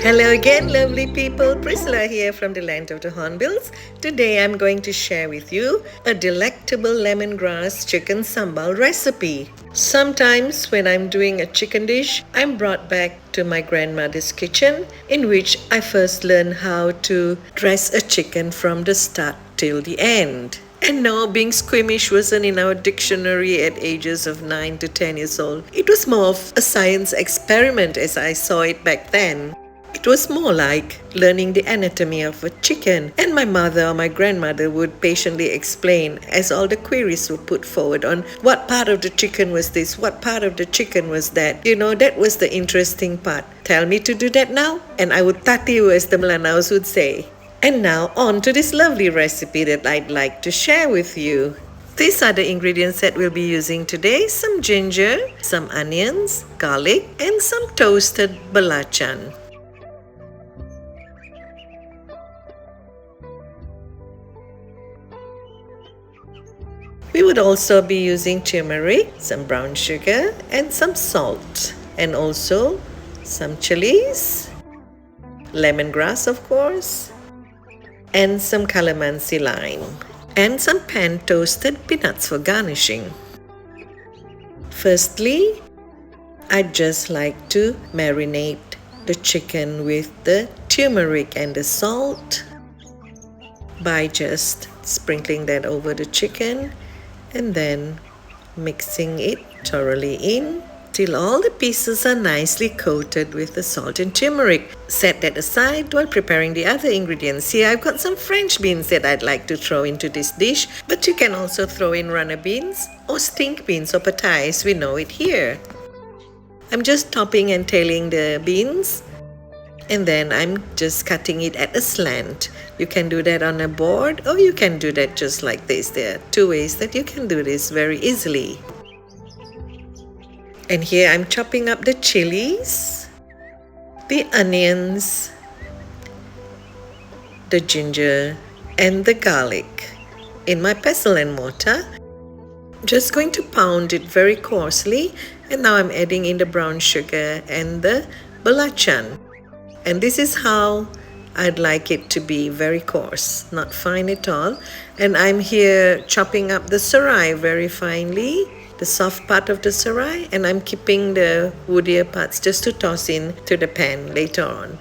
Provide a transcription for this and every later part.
Hello again, lovely people. Priscilla here from the land of the Hornbills. Today I'm going to share with you a delectable lemongrass chicken sambal recipe. Sometimes when I'm doing a chicken dish, I'm brought back to my grandmother's kitchen, in which I first learn how to dress a chicken from the start till the end. And no, being squeamish wasn't in our dictionary at ages of 9 to 10 years old. It was more of a science experiment as I saw it back then. It was more like learning the anatomy of a chicken, and my mother or my grandmother would patiently explain as all the queries were put forward on what part of the chicken was this, what part of the chicken was that. You know, that was the interesting part. Tell me to do that now, and I would tati as the Melanaus would say. And now on to this lovely recipe that I'd like to share with you. These are the ingredients that we'll be using today: some ginger, some onions, garlic, and some toasted belacan. We would also be using turmeric, some brown sugar, and some salt, and also some chillies, lemongrass of course, and some calamansi lime, and some pan-toasted peanuts for garnishing. Firstly, I'd just like to marinate the chicken with the turmeric and the salt by just sprinkling that over the chicken and then mixing it thoroughly in till all the pieces are nicely coated with the salt and turmeric. Set that aside while preparing the other ingredients. Here I've got some French beans that I'd like to throw into this dish, but you can also throw in runner beans or stink beans or patai as we know it here. I'm just topping and tailing the beans, and then I'm just cutting it at a slant. You can do that on a board, or you can do that just like this. There are two ways that you can do this very easily. And here I'm chopping up the chilies, the onions, the ginger, and the garlic in my pestle and mortar. Just going to pound it very coarsely, and now I'm adding in the brown sugar and the belacan. And this is how I'd like it to be, very coarse, not fine at all. And I'm here chopping up the serai very finely, the soft part of the serai, and I'm keeping the woodier parts just to toss in to the pan later on.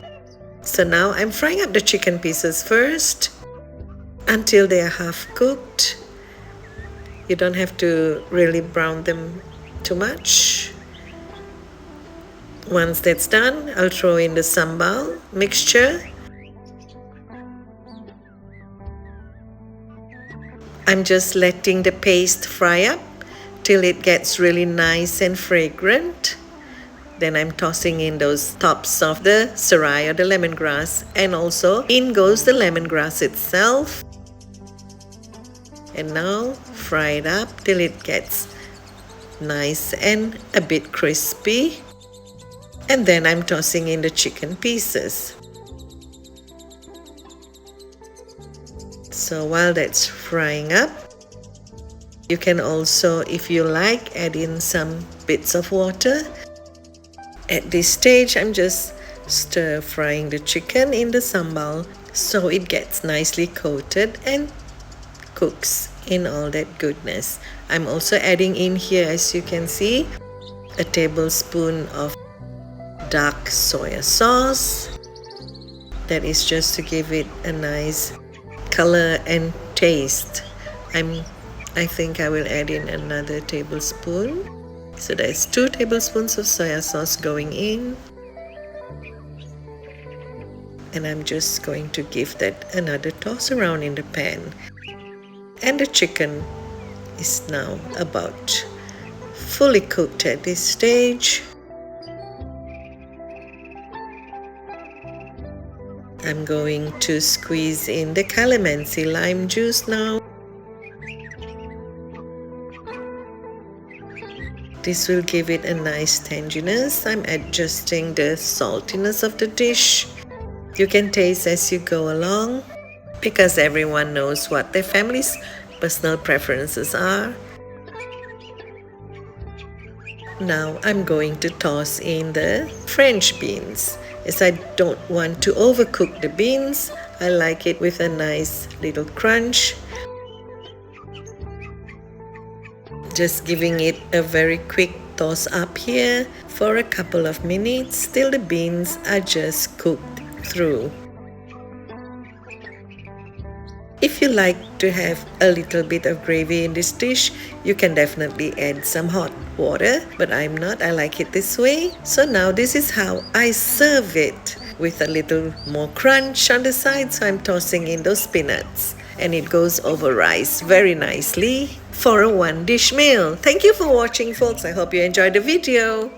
So now I'm frying up the chicken pieces first until they are half cooked. You don't have to really brown them too much. Once that's done, I'll throw in the sambal mixture. I'm just letting the paste fry up till it gets really nice and fragrant. Then I'm tossing in those tops of the serai or the lemongrass, and also in goes the lemongrass itself. And now fry it up till it gets nice and a bit crispy. And then I'm tossing in the chicken pieces. So while that's frying up, you can also, if you like, add in some bits of water. At this stage, I'm just stir frying the chicken in the sambal so it gets nicely coated and cooks in all that goodness. I'm also adding in here, as you can see, a tablespoon of dark soya sauce. That is just to give it a nice color and taste. I think I will add in another tablespoon. So there's 2 tablespoons of soya sauce going in. And I'm just going to give that another toss around in the pan. And the chicken is now about fully cooked at this stage. I'm going to squeeze in the calamansi lime juice now. This will give it a nice tanginess. I'm adjusting the saltiness of the dish. You can taste as you go along, because everyone knows what their family's personal preferences are. Now I'm going to toss in the French beans. as I don't want to overcook the beans. I like it with a nice little crunch. Just giving it a very quick toss up here for a couple of minutes till the beans are just cooked through. If you like to have a little bit of gravy in this dish, you can definitely add some hot water, but I'm not. I like it this way. So now this is how I serve it, with a little more crunch on the side. So I'm tossing in those peanuts, and it goes over rice very nicely for a one-dish meal. Thank you for watching, folks. I hope you enjoyed the video.